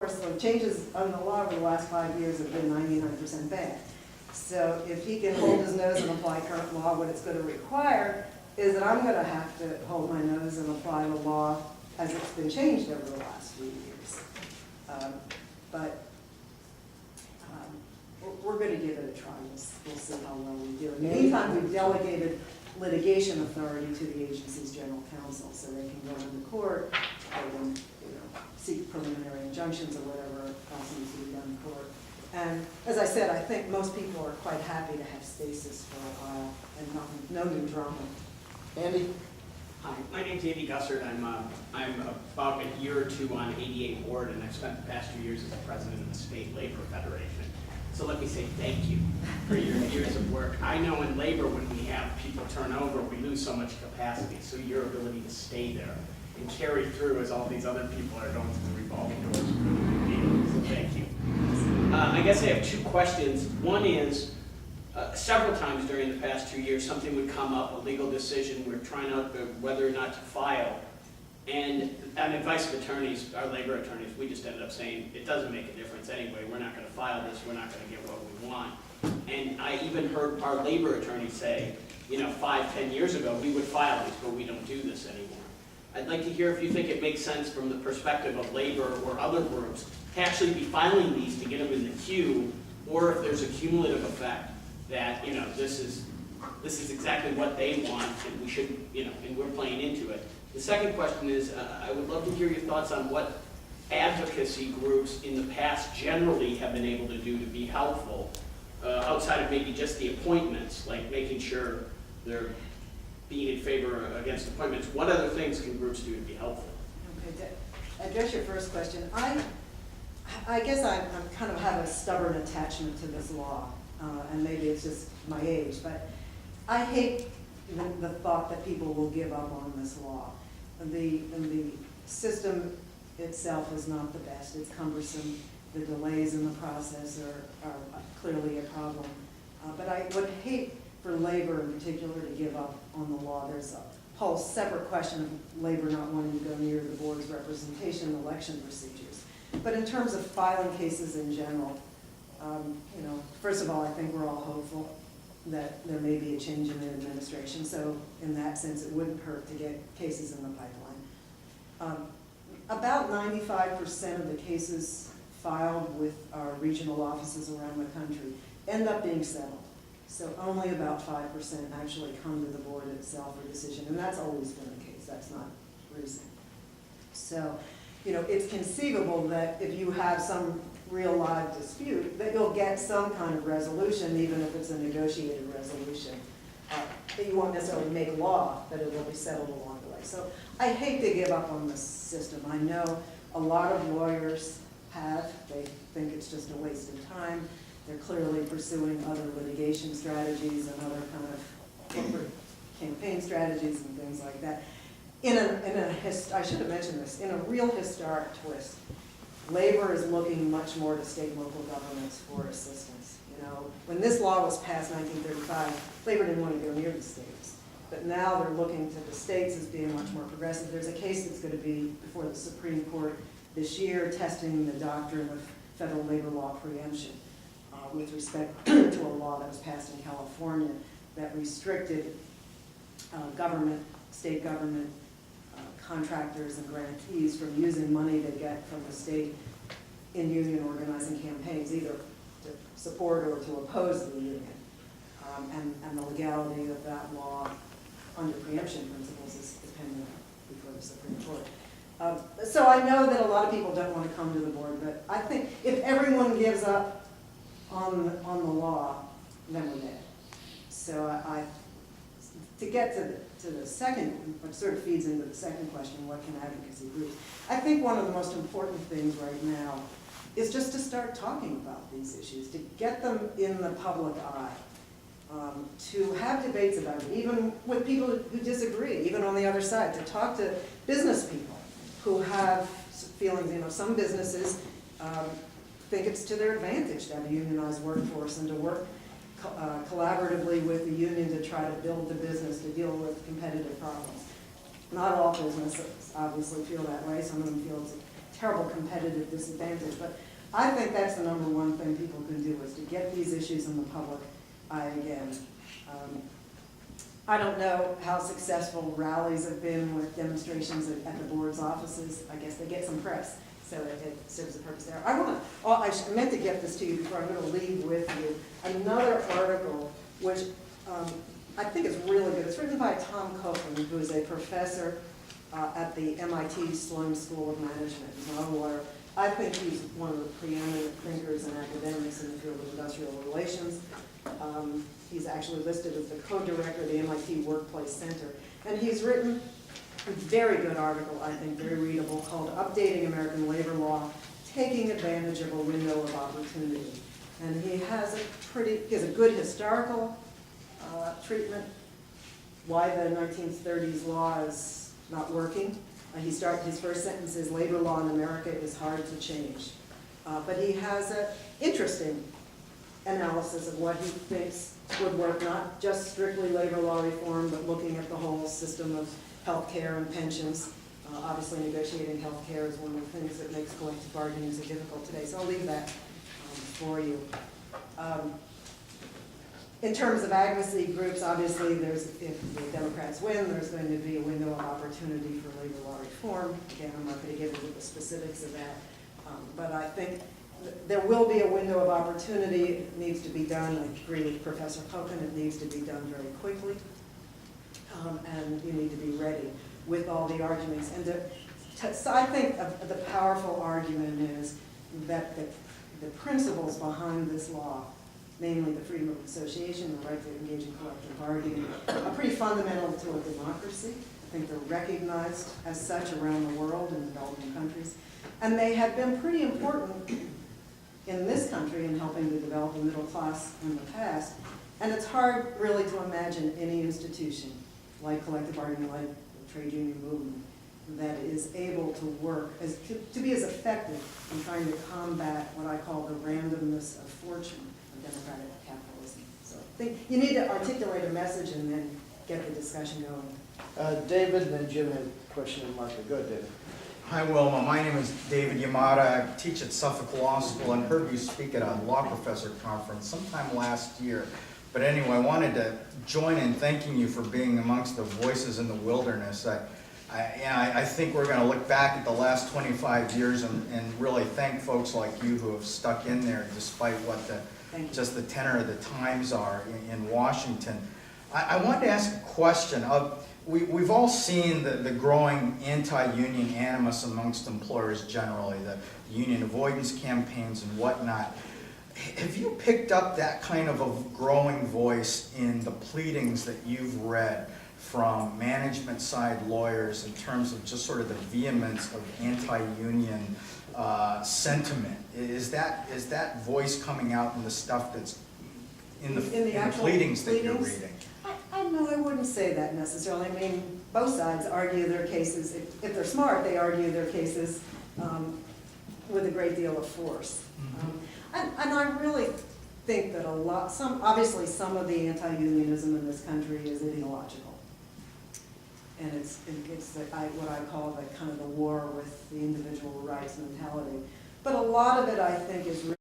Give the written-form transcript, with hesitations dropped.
course, the changes on the law over the last 5 years have been 99% bad. So if he can hold his nose and apply current law, what it's going to require is that I'm going to have to hold my nose and apply the law as it's been changed over the last few years. We're going to give it a try. We'll see how well we do. In the meantime, we've delegated litigation authority to the agency's general counsel, so they can go into court, they can, seek preliminary injunctions or whatever else needs to be done in court. And as I said, I think most people are quite happy to have stasis for a while and no new drama. Andy? Hi, my name's Andy Gussert. I'm about a year or two on 88 board, and I've spent the past 2 years as the president of the State Labor Federation. So let me say thank you for your years of work. I know in labor, when we have people turn over, we lose so much capacity. So your ability to stay there and carry through as all these other people are going through the revolving doors is really good deal. So thank you. I guess I have two questions. One is, several times during the past 2 years, something would come up, a legal decision, we're trying out whether or not to file. And on advice of attorneys, our labor attorneys, we just ended up saying, it doesn't make a difference anyway, we're not going to file this, we're not going to get what we want. And I even heard our labor attorneys say, 5-10 years ago, we would file these, but we don't do this anymore. I'd like to hear if you think it makes sense from the perspective of labor or other groups to actually be filing these to get them in the queue, or if there's a cumulative effect that, this is exactly what they want, and we should, and we're playing into it. The second question is, I would love to hear your thoughts on what advocacy groups in the past generally have been able to do to be helpful, outside of maybe just the appointments, like making sure they're being in favor against appointments. What other things can groups do to be helpful? Okay, to address your first question, I guess I kind of have a stubborn attachment to this law, and maybe it's just my age, but I hate the thought that people will give up on this law. The system itself is not the best. It's cumbersome. The delays in the process are clearly a problem. But I would hate for labor in particular to give up on the law. There's a whole separate question of labor not wanting to go near the board's representation in election procedures. But in terms of filing cases in general, first of all, I think we're all hopeful that there may be a change in the administration. So in that sense, it wouldn't hurt to get cases in the pipeline. About 95% of the cases filed with our regional offices around the country end up being settled. So only about 5% actually come to the board itself for decision, and that's always been the case. That's not recent. So, it's conceivable that if you have some real live dispute, that you'll get some kind of resolution, even if it's a negotiated resolution. That you won't necessarily make law, but it will be settled along the way. So I hate to give up on this system. I know a lot of lawyers have. They think it's just a waste of time. They're clearly pursuing other litigation strategies and other kind of corporate campaign strategies and things like that. I should have mentioned this, in a real historic twist, labor is looking much more to state and local governments for assistance. When this law was passed in 1935, labor didn't want to go near the states. But now they're looking to the states as being much more progressive. There's a case that's going to be before the Supreme Court this year testing the doctrine of federal labor law preemption with respect to a law that was passed in California that restricted state government contractors and grantees from using money they get from the state in union organizing campaigns, either to support or to oppose the union. And the legality of that law under preemption principles is pending before the Supreme Court. So I know that a lot of people don't want to come to the board, but I think if everyone gives up on the law, then we're dead. So to get to the second, which sort of feeds into the second question, what can advocacy groups? I think one of the most important things right now is just to start talking about these issues, to get them in the public eye, to have debates about it, even with people who disagree, even on the other side, to talk to business people who have feelings. Some businesses think it's to their advantage to have a unionized workforce and to work collaboratively with the union to try to build the business to deal with competitive problems. Not all businesses obviously feel that way. Some of them feel it's a terrible competitive disadvantage. But I think that's the number one thing people can do, is to get these issues in the public eye again. I don't know how successful rallies have been with demonstrations at the board's offices. I guess they get some press, so it serves a purpose there. I meant to get this to you before. I'm going to leave with you another article, which I think is really good. It's written by Tom Copeland, who is a professor at the MIT Sloan School of Management. He's not a lawyer. I think he's one of the preeminent thinkers and academics in the field of industrial relations. He's actually listed as the co-director of the MIT Workplace Center. And he's written a very good article, I think, very readable, called Updating American Labor Law, Taking Advantage of a Window of Opportunity. And he has a good historical treatment, why the 1930s law is not working. His first sentence is, labor law in America is hard to change. But he has an interesting analysis of what he thinks would work, not just strictly labor law reform, but looking at the whole system of health care and pensions. Obviously, negotiating health care is one of the things that makes collective bargaining so difficult today, so I'll leave that for you. In terms of advocacy groups, obviously, if the Democrats win, there's going to be a window of opportunity for labor law reform. Again, I'm not going to get into the specifics of that, but I think there will be a window of opportunity. It needs to be done. I agree with Professor Hogan. It needs to be done very quickly, and you need to be ready with all the arguments. And so I think the powerful argument is that the principles behind this law, namely the freedom of association, the right to engage in collective bargaining, are pretty fundamental to a democracy. I think they're recognized as such around the world in developing countries. And they have been pretty important in this country in helping to develop a middle class in the past. And it's hard really to imagine any institution like collective bargaining, like the trade union movement, that is able to work, to be as effective in trying to combat what I call the randomness of fortune of democratic capitalism. So I think you need to articulate a message and then get the discussion going. David, and then Jim had a question and Martha. Go ahead, David. Hi, Wilma. My name is David Yamada. I teach at Suffolk Law School and heard you speak at a law professor conference sometime last year. But anyway, I wanted to join in thanking you for being amongst the voices in the wilderness. I think we're going to look back at the last 25 years and really thank folks like you who have stuck in there despite what just the tenor of the times are in Washington. I wanted to ask a question. We've all seen the growing anti-union animus amongst employers generally, the union avoidance campaigns and whatnot. Have you picked up that kind of a growing voice in the pleadings that you've read from management side lawyers in terms of just sort of the vehemence of anti-union sentiment? Is that voice coming out in the stuff that's in the pleadings that you're reading? I wouldn't say that necessarily. I mean, both sides argue their cases. If they're smart, they argue their cases with a great deal of force. And I really think that obviously some of the anti-unionism in this country is ideological. And it's what I call the kind of the war with the individual rights mentality. But a lot of it, I think, is